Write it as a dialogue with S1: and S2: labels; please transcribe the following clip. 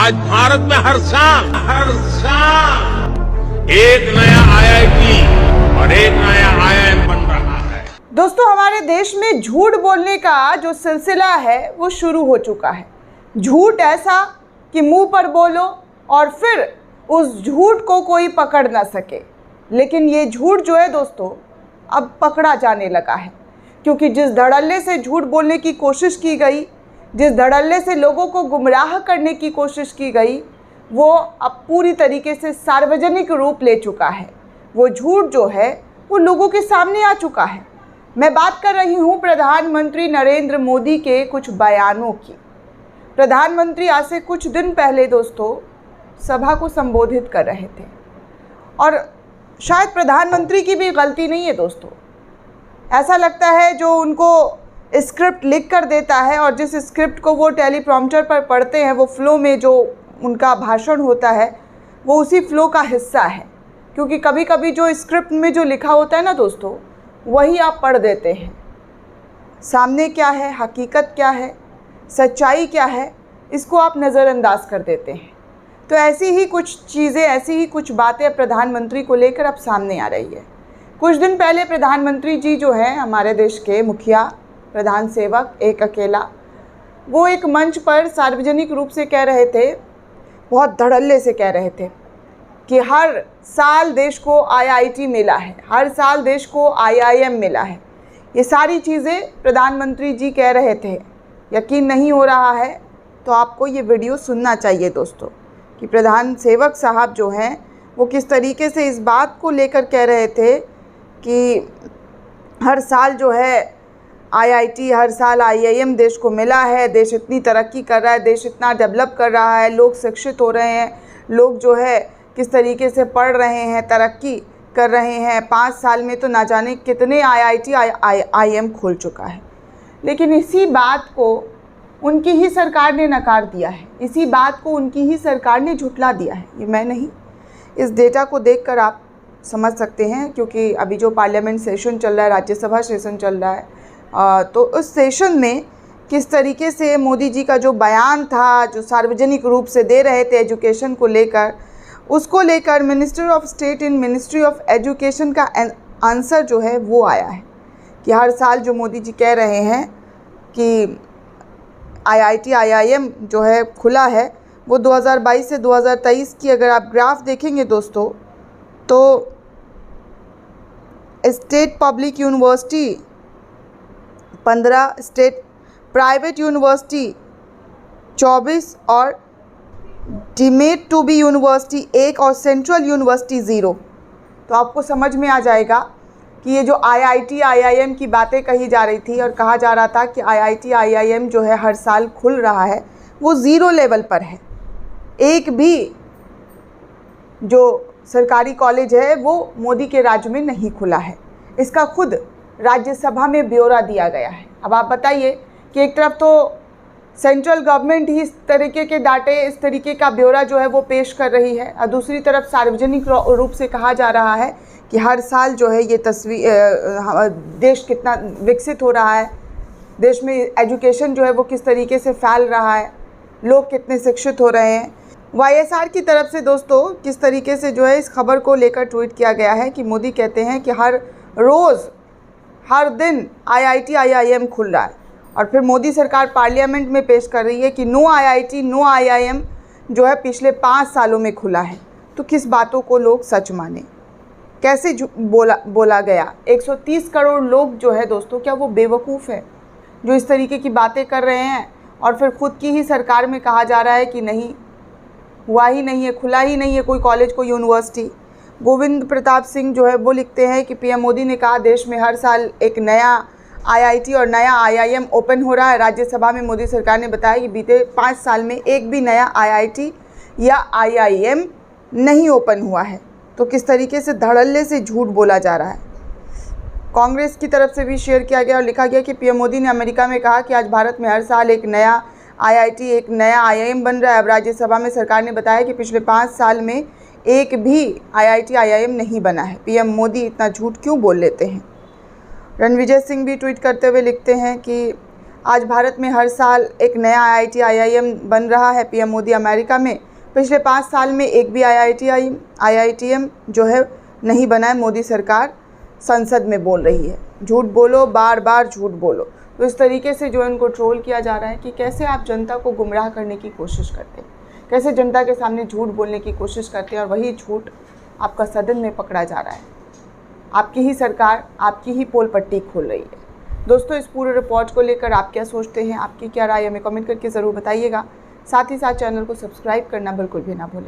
S1: आज भारत में हर साल एक नया आईआईटी और एक नया आईआईएम बन रहा है।
S2: दोस्तों, हमारे देश में झूठ बोलने का जो सिलसिला है वो शुरू हो चुका है। झूठ ऐसा कि मुंह पर बोलो और फिर उस झूठ को कोई पकड़ ना सके। लेकिन ये झूठ जो है दोस्तों अब पकड़ा जाने लगा है, क्योंकि जिस धड़ल्ले से झूठ बोलने की कोशिश की गई, जिस धड़ल्ले से लोगों को गुमराह करने की कोशिश की गई, वो अब पूरी तरीके से सार्वजनिक रूप ले चुका है। वो झूठ जो है वो लोगों के सामने आ चुका है। मैं बात कर रही हूँ प्रधानमंत्री नरेंद्र मोदी के कुछ बयानों की। प्रधानमंत्री आज से कुछ दिन पहले दोस्तों सभा को संबोधित कर रहे थे, और शायद प्रधानमंत्री की भी गलती नहीं है दोस्तों। ऐसा लगता है जो उनको स्क्रिप्ट लिख कर देता है और जिस स्क्रिप्ट को वो टेलीप्रॉम्प्टर पर पढ़ते हैं, वो फ्लो में जो उनका भाषण होता है वो उसी फ्लो का हिस्सा है। क्योंकि कभी कभी जो स्क्रिप्ट में जो लिखा होता है ना दोस्तों, वही आप पढ़ देते हैं। सामने क्या है, हकीकत क्या है, सच्चाई क्या है, इसको आप नज़रअंदाज कर देते हैं। तो ऐसी ही कुछ चीज़ें, ऐसी ही कुछ बातें प्रधानमंत्री को लेकर अब सामने आ रही है। कुछ दिन पहले प्रधानमंत्री जी जो हैं, हमारे देश के मुखिया, प्रधान सेवक, एक अकेला, वो एक मंच पर सार्वजनिक रूप से कह रहे थे, बहुत धड़ल्ले से कह रहे थे कि हर साल देश को आईआईटी मिला है, हर साल देश को आईआईएम मिला है। ये सारी चीज़ें प्रधानमंत्री जी कह रहे थे। यकीन नहीं हो रहा है तो आपको ये वीडियो सुनना चाहिए दोस्तों, कि प्रधान सेवक साहब जो हैं वो किस तरीके से इस बात को लेकर कह रहे थे कि हर साल जो है आईआईटी, हर साल आईआईएम देश को मिला है, देश इतनी तरक्की कर रहा है, देश इतना डेवलप कर रहा है, लोग शिक्षित हो रहे हैं, लोग जो है किस तरीके से पढ़ रहे हैं, तरक्की कर रहे हैं। 5 साल में तो ना जाने कितने आईआईटी आईआईएम खुल चुका है। लेकिन इसी बात को उनकी ही सरकार ने नकार दिया है, इसी बात को उनकी ही सरकार ने झुठला दिया है। ये मैं नहीं, इस डेटा को देखकर आप समझ सकते हैं, क्योंकि अभी जो पार्लियामेंट सेशन चल रहा है, राज्यसभा सेशन चल रहा है, तो उस सेशन में किस तरीके से मोदी जी का जो बयान था, जो सार्वजनिक रूप से दे रहे थे एजुकेशन को लेकर, उसको लेकर minister of state in ministry of education का आंसर जो है वो आया है कि हर साल जो मोदी जी कह रहे हैं कि आईआईटी आईआईएम जो है खुला है, वो 2022 से 2023 की अगर आप ग्राफ देखेंगे दोस्तों, तो state public university 15, state private university 24 और डीमेड टू बी यूनिवर्सिटी 1 और सेंट्रल यूनिवर्सिटी 0। तो आपको समझ में आ जाएगा कि ये जो आईआईटी आईआईएम की बातें कही जा रही थी और कहा जा रहा था कि आईआईटी आईआईएम जो है हर साल खुल रहा है, वो 0 लेवल पर है। एक भी जो सरकारी कॉलेज है वो मोदी के राज्य में नहीं खुला है। इसका खुद राज्यसभा में ब्यौरा दिया गया है। अब आप बताइए कि एक तरफ तो सेंट्रल गवर्नमेंट ही इस तरीके के डाटे, इस तरीके का ब्यौरा जो है वो पेश कर रही है, और दूसरी तरफ सार्वजनिक रूप से कहा जा रहा है कि हर साल जो है ये देश कितना विकसित हो रहा है, देश में एजुकेशन जो है वो किस तरीके से फैल रहा है, लोग कितने शिक्षित हो रहे हैं। वाईएसआर की तरफ से दोस्तों किस तरीके से जो है इस खबर को लेकर ट्वीट किया गया है कि मोदी कहते हैं कि हर रोज़, हर दिन आईआईटी आईआईएम खुल रहा है, और फिर मोदी सरकार पार्लियामेंट में पेश कर रही है कि नो आईआईटी नो आईआईएम जो है पिछले 5 सालों में खुला है। तो किस बातों को लोग सच माने, कैसे बोला गया? 130 करोड़ लोग जो है दोस्तों, क्या वो बेवकूफ़ है जो इस तरीके की बातें कर रहे हैं? और फिर खुद की ही सरकार में कहा जा रहा है कि नहीं, हुआ ही नहीं है, खुला ही नहीं है कोई कॉलेज, कोई यूनिवर्सिटी। गोविंद प्रताप सिंह जो है वो लिखते हैं कि पीएम मोदी ने कहा देश में हर साल एक नया आईआईटी और नया आईआईएम ओपन हो रहा है। राज्यसभा में मोदी सरकार ने बताया कि बीते 5 साल में एक भी नया आईआईटी या आईआईएम नहीं ओपन हुआ है। तो किस तरीके से धड़ल्ले से झूठ बोला जा रहा है। कांग्रेस की तरफ से भी शेयर किया गया और लिखा गया कि पीएम मोदी ने अमेरिका में कहा कि आज भारत में हर साल एक नया आईआईटी, एक नया आईआईएम बन रहा है। अब राज्यसभा में सरकार ने बताया कि पिछले 5 साल में एक भी आईआईटी आईआईएम नहीं बना है। पीएम मोदी इतना झूठ क्यों बोल लेते हैं? रणविजय सिंह भी ट्वीट करते हुए लिखते हैं कि आज भारत में हर साल एक नया IIT IIM बन रहा है। PM मोदी अमेरिका में पिछले 5 साल में एक भी IITM जो है नहीं बना है। मोदी सरकार संसद में बोल रही है झूठ बोलो, बार बार झूठ बोलो। तो इस तरीके से जो इनको ट्रोल किया जा रहा है कि कैसे आप जनता को गुमराह करने की कोशिश करते हैं, कैसे जनता के सामने झूठ बोलने की कोशिश करते हैं और वही झूठ आपका सदन में पकड़ा जा रहा है। आपकी ही सरकार आपकी ही पोल पट्टी खोल रही है। दोस्तों, इस पूरे रिपोर्ट को लेकर आप क्या सोचते हैं, आपकी क्या राय हमें कमेंट करके ज़रूर बताइएगा। साथ ही साथ चैनल को सब्सक्राइब करना बिल्कुल भी ना भूलें।